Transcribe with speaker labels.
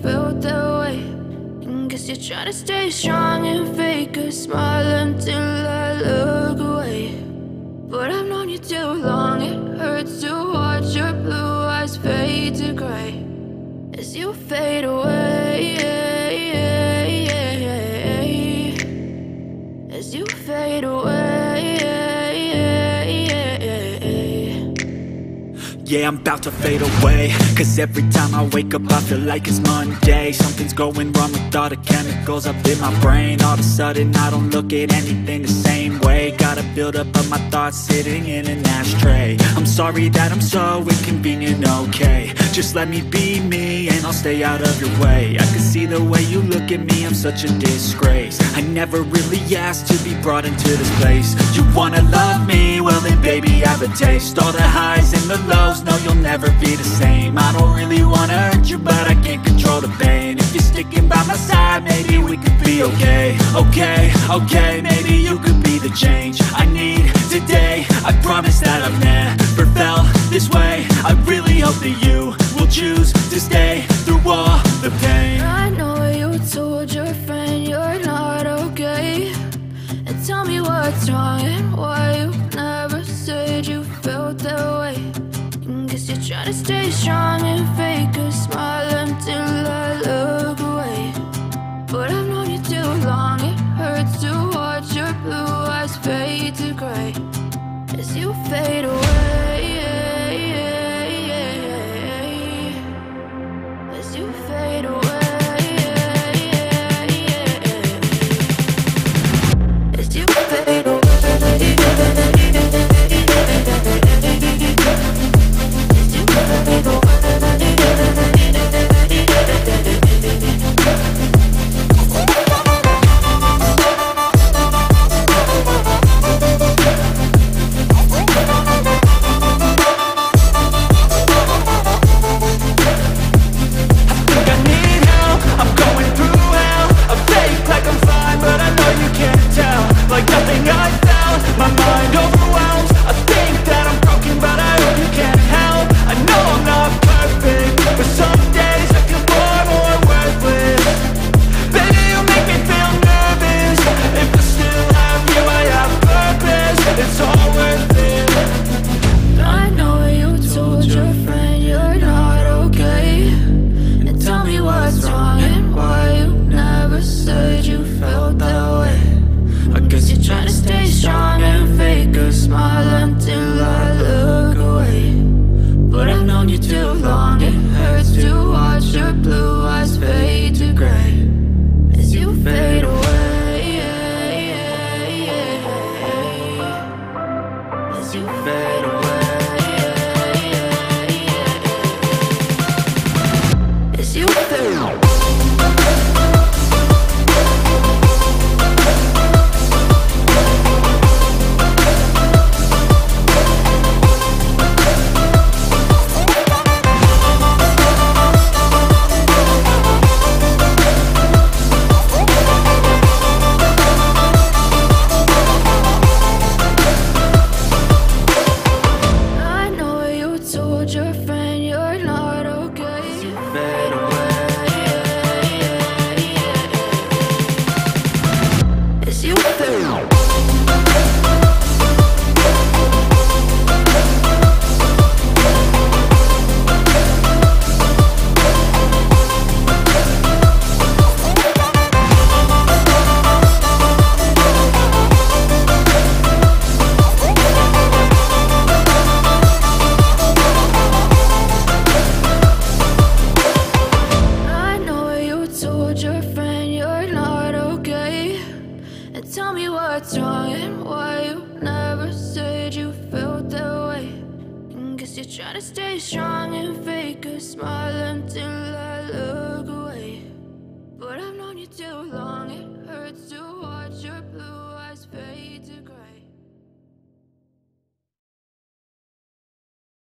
Speaker 1: felt that way. And guess you're trying to stay strong and fake a smile until I look away. But I've known you too long, it hurts to watch your blue eyes fade to gray as you fade away. As you fade away.
Speaker 2: Yeah, I'm about to fade away, cause every time I wake up I feel like it's Monday. Something's going wrong with all the chemicals up in my brain. All of a sudden I don't look at anything the same way. Got a build-up of my thoughts sitting in an ashtray. I'm sorry that I'm so inconvenient, okay. Just let me be me and I'll stay out of your way. I can see the way you look at me, I'm such a disgrace. I never really asked to be brought into this place. You wanna love me? Well then baby have a taste. All the highs and the lows, no you'll never be the same. I don't really wanna hurt you but I can't control the pain. If you're sticking by my side maybe we could be okay. Okay, maybe you could be the change I need today. I promise that I've never felt this way. I really hope that you will choose to stay through all the pain.
Speaker 1: I know you told your friend you're not okay, and tell me what's wrong and why you never said you felt that way. Guess you're trying to stay strong and fake a smile until I look away. But I've known you too long, it hurts to watch your blue eyes fade to gray as you fade away. As you fade away. As you fade away. Try to stay strong and fake a smile until I look away.